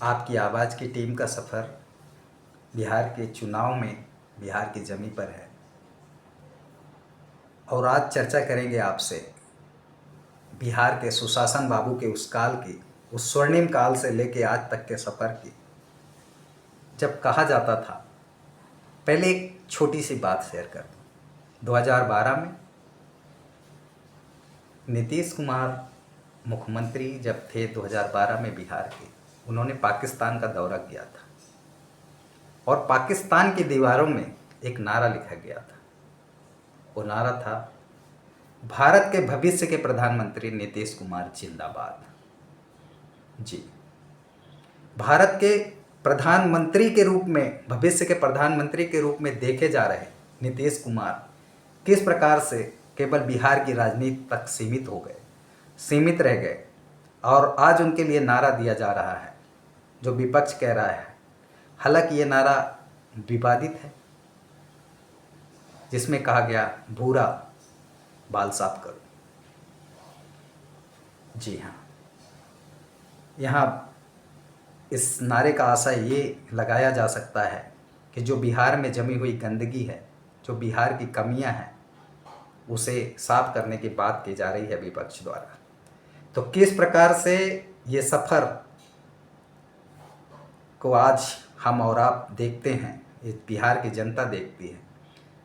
आपकी आवाज़ की टीम का सफ़र बिहार के चुनाव में बिहार की ज़मीं पर है और आज चर्चा करेंगे आपसे बिहार के सुशासन बाबू के उस काल की, उस स्वर्णिम काल से लेके आज तक के सफ़र की। जब कहा जाता था, पहले एक छोटी सी बात शेयर कर दूँ। 2012 में नीतीश कुमार मुख्यमंत्री जब थे 2012 में बिहार के, उन्होंने पाकिस्तान का दौरा किया था और पाकिस्तान की दीवारों में एक नारा लिखा गया था। वो नारा था, भारत के भविष्य के प्रधानमंत्री नीतीश कुमार जिंदाबाद। जी, भारत के प्रधानमंत्री के रूप में, भविष्य के प्रधानमंत्री के रूप में देखे जा रहे नीतीश कुमार किस प्रकार से केवल बिहार की राजनीति तक सीमित रह गए और आज उनके लिए नारा दिया जा रहा है जो विपक्ष कह रहा है। हालांकि ये नारा विवादित है, जिसमें कहा गया भूरा बाल साफ करो। जी हाँ, यहाँ इस नारे का आशय ये लगाया जा सकता है कि जो बिहार में जमी हुई गंदगी है, जो बिहार की कमियां हैं, उसे साफ करने की बात की जा रही है विपक्ष द्वारा। तो किस प्रकार से ये सफ़र को आज हम और आप देखते हैं, इस बिहार की जनता देखती है,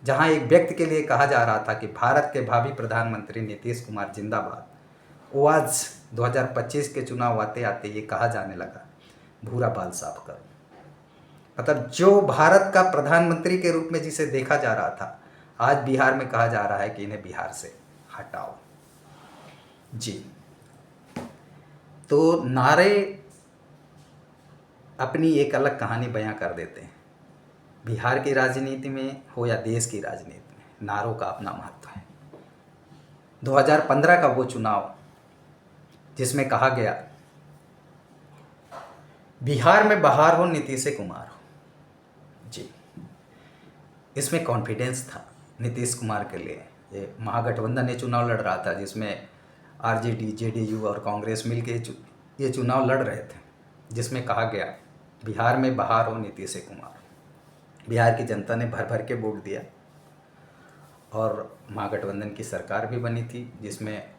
जहां एक व्यक्ति के लिए कहा जा रहा था कि भारत के भावी प्रधानमंत्री नीतीश कुमार जिंदाबाद, वो आज 2025 के चुनाव आते आते ये कहा जाने लगा भूरा बाल साफ करो। मतलब जो भारत का प्रधानमंत्री के रूप में जिसे देखा जा रहा था, आज बिहार में कहा जा रहा है कि इन्हें बिहार से हटाओ। जी, तो नारे अपनी एक अलग कहानी बयां कर देते हैं। बिहार की राजनीति में हो या देश की राजनीति में, नारों का अपना महत्व है। 2015 का वो चुनाव जिसमें कहा गया बिहार में बहार हो नीतीश कुमार हो। जी, इसमें कॉन्फिडेंस था नीतीश कुमार के लिए। ये महागठबंधन ये चुनाव लड़ रहा था, जिसमें आरजेडी, जेडीयू और कांग्रेस मिलके ये चुनाव लड़ रहे थे, जिसमें कहा गया बिहार में बहार हो नीतीश कुमार। बिहार की जनता ने भर भर के वोट दिया और महागठबंधन की सरकार भी बनी थी, जिसमें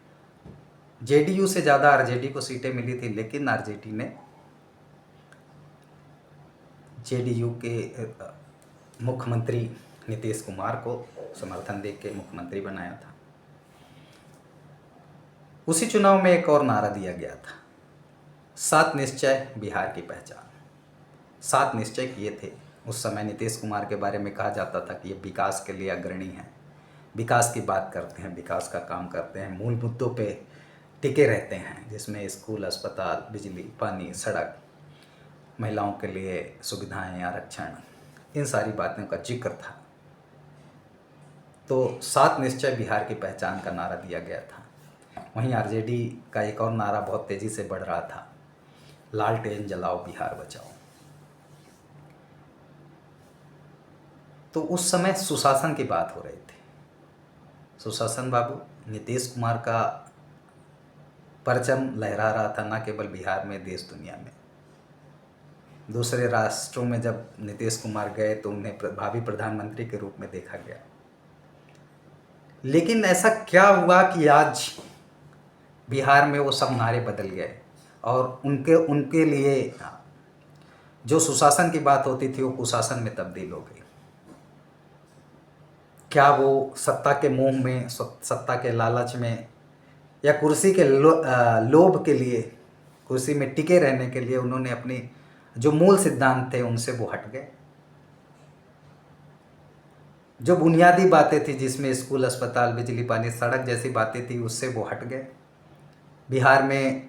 जेडीयू से ज़्यादा आरजेडी को सीटें मिली थी, लेकिन आरजेडी ने जेडीयू के मुख्यमंत्री नीतीश कुमार को समर्थन दे के मुख्यमंत्री बनाया था। उसी चुनाव में एक और नारा दिया गया था, 7 निश्चय बिहार की पहचान। 7 निश्चय किए थे। उस समय नीतीश कुमार के बारे में कहा जाता था कि ये विकास के लिए अग्रणी हैं, विकास की बात करते हैं, विकास का काम करते हैं, मूल मुद्दों पे टिके रहते हैं, जिसमें स्कूल, अस्पताल, बिजली, पानी, सड़क, महिलाओं के लिए सुविधाएं, आरक्षण, इन सारी बातों का जिक्र था। तो 7 निश्चय बिहार की पहचान का नारा दिया गया था। वहीं आरजेडी का एक और नारा बहुत तेज़ी से बढ़ रहा था, लालटेन जलाओ बिहार बचाओ। तो उस समय सुशासन की बात हो रही थी। सुशासन बाबू नीतीश कुमार का परचम लहरा रहा था, न केवल बिहार में, देश दुनिया में। दूसरे राष्ट्रों में जब नीतीश कुमार गए तो उन्हें भावी प्रधानमंत्री के रूप में देखा गया। लेकिन ऐसा क्या हुआ कि आज बिहार में वो सब नारे बदल गए और उनके लिए जो सुशासन की बात होती थी वो कुशासन में तब्दील हो गई? क्या वो सत्ता के मोह में, सत्ता के लालच में, या कुर्सी के लोभ के लिए, कुर्सी में टिके रहने के लिए उन्होंने अपने जो मूल सिद्धांत थे उनसे वो हट गए? जो बुनियादी बातें थी, जिसमें स्कूल, अस्पताल, बिजली, पानी, सड़क जैसी बातें थी, उससे वो हट गए। बिहार में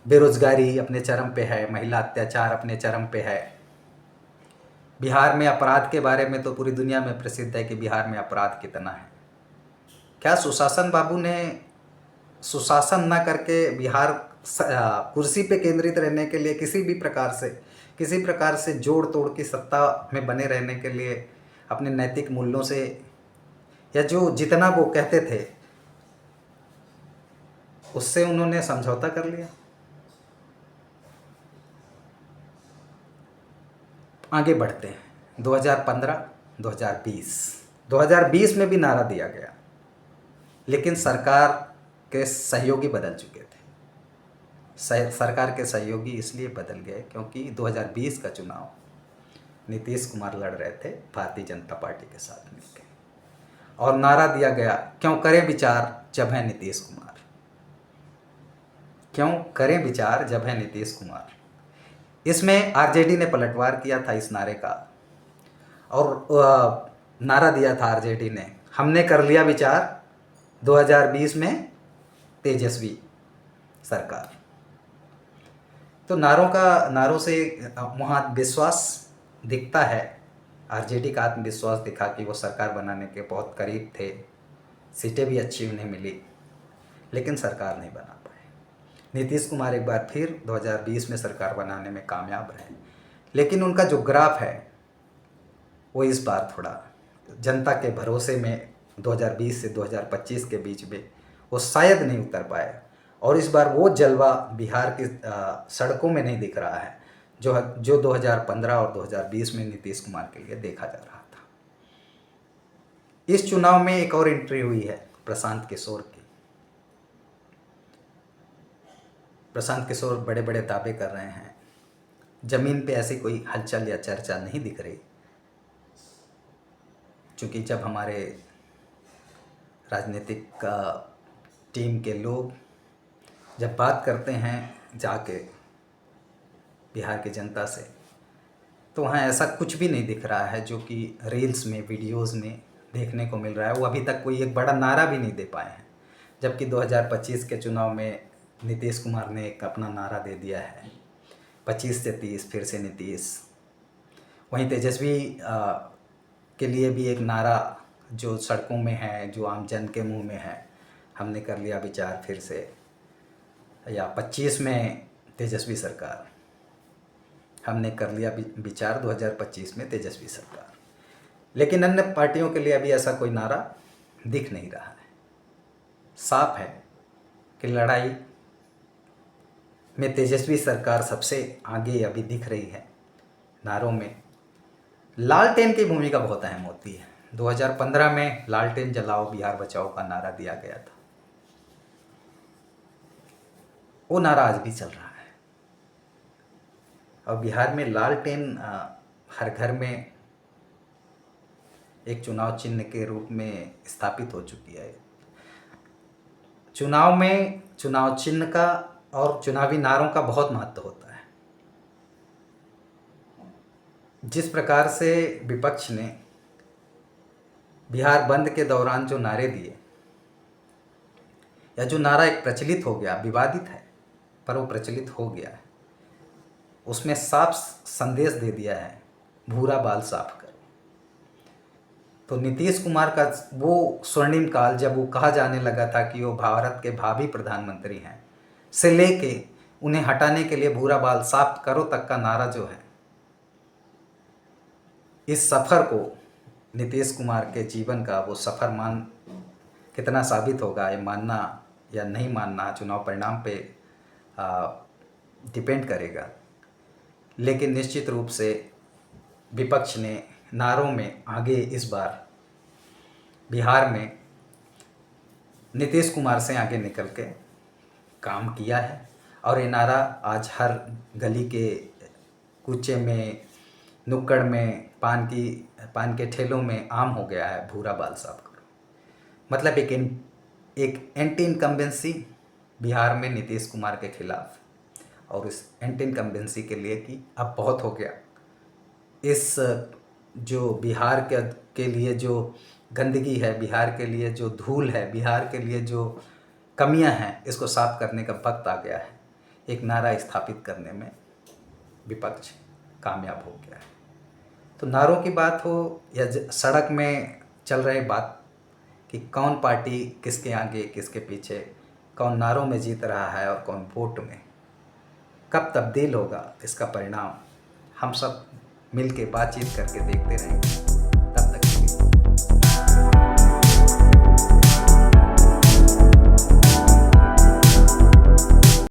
बेरोजगारी अपने चरम पे है, महिला अत्याचार अपने चरम पे है। बिहार में अपराध के बारे में तो पूरी दुनिया में प्रसिद्ध है कि बिहार में अपराध कितना है। क्या सुशासन बाबू ने सुशासन न करके बिहार कुर्सी पे केंद्रित रहने के लिए किसी प्रकार से जोड़ तोड़ की सत्ता में बने रहने के लिए अपने नैतिक मूल्यों से, या जो जितना वो कहते थे उससे उन्होंने समझौता कर लिया? आगे बढ़ते हैं। 2015, 2020, 2020 में भी नारा दिया गया, लेकिन सरकार के सहयोगी बदल चुके थे। सरकार के सहयोगी इसलिए बदल गए क्योंकि 2020 का चुनाव नीतीश कुमार लड़ रहे थे भारतीय जनता पार्टी के साथ मिलकर, और नारा दिया गया, क्यों करें विचार जब है नीतीश कुमार, क्यों करें विचार जब है नीतीश कुमार। इसमें आरजेडी ने पलटवार किया था इस नारे का, और नारा दिया था आरजेडी ने, हमने कर लिया विचार 2020 में तेजस्वी सरकार। तो नारों से वहाँ विश्वास दिखता है, आरजेडी का आत्मविश्वास दिखा कि वो सरकार बनाने के बहुत करीब थे, सीटें भी अच्छी उन्हें मिली, लेकिन सरकार नहीं बना पाए। नीतीश कुमार एक बार फिर 2020 में सरकार बनाने में कामयाब रहे, लेकिन उनका जो ग्राफ है वो इस बार थोड़ा जनता के भरोसे में 2020 से 2025 के बीच में वो शायद नहीं उतर पाए, और इस बार वो जलवा बिहार की सड़कों में नहीं दिख रहा है जो 2015 और 2020 में नीतीश कुमार के लिए देखा जा रहा था। इस चुनाव में एक और एंट्री हुई है प्रशांत किशोर की। प्रशांत किशोर बड़े बड़े दावे कर रहे हैं, जमीन पे ऐसी कोई हलचल या चर्चा नहीं दिख रही, क्योंकि जब हमारे राजनीतिक टीम के लोग जब बात करते हैं जाके बिहार की जनता से, तो वहाँ ऐसा कुछ भी नहीं दिख रहा है जो कि रील्स में, वीडियोस में देखने को मिल रहा है। वो अभी तक कोई एक बड़ा नारा भी नहीं दे पाए हैं, जबकि 2025 के चुनाव में नीतीश कुमार ने एक अपना नारा दे दिया है, 25 से 30 फिर से नीतीश। वहीं तेजस्वी के लिए भी एक नारा जो सड़कों में है, जो आम जन के मुंह में है, हमने कर लिया विचार फिर से, या 25 में तेजस्वी सरकार, हमने कर लिया विचार 2025 में तेजस्वी सरकार। लेकिन अन्य पार्टियों के लिए अभी ऐसा कोई नारा दिख नहीं रहा है। साफ है कि लड़ाई में तेजस्वी सरकार सबसे आगे अभी दिख रही है। नारों में लालटेन की भूमिका बहुत अहम होती है। 2015 में लालटेन जलाओ बिहार बचाओ का नारा दिया गया था, वो नारा आज भी चल रहा है, और बिहार में लालटेन हर घर में एक चुनाव चिन्ह के रूप में स्थापित हो चुकी है। चुनाव में चुनाव चिन्ह का और चुनावी नारों का बहुत महत्व होता है। जिस प्रकार से विपक्ष ने बिहार बंद के दौरान जो नारे दिए, या जो नारा एक प्रचलित हो गया, विवादित है पर वो प्रचलित हो गया है, उसमें साफ संदेश दे दिया है, भूरा बाल साफ करो। तो नीतीश कुमार का वो स्वर्णिम काल, जब वो कहा जाने लगा था कि वो भारत के भावी प्रधानमंत्री हैं, से लेके उन्हें हटाने के लिए भूरा बाल साफ करो तक का नारा जो है, इस सफ़र को नीतीश कुमार के जीवन का वो सफ़र कितना साबित होगा, ये मानना या नहीं मानना चुनाव परिणाम पे डिपेंड करेगा। लेकिन निश्चित रूप से विपक्ष ने नारों में आगे इस बार बिहार में नीतीश कुमार से आगे निकल के काम किया है, और ये नारा आज हर गली के कूचे में, नुक्कड़ में, पान के ठेलों में आम हो गया है, भूरा बाल साफ करो। मतलब एक एंटी इनकम्बेंसी बिहार में नीतीश कुमार के खिलाफ, और इस एंटी इनकम्बेंसी के लिए कि अब बहुत हो गया, इस जो बिहार के लिए जो गंदगी है, बिहार के लिए जो धूल है, बिहार के लिए जो कमियां हैं, इसको साफ करने का वक्त आ गया है। एक नारा स्थापित करने में विपक्ष कामयाब हो गया है। तो नारों की बात हो या सड़क में चल रहे बात कि कौन पार्टी किसके आगे किसके पीछे, कौन नारों में जीत रहा है और कौन वोट में, कब तब्दील होगा, इसका परिणाम हम सब मिल के बातचीत करके देखते रहेंगे।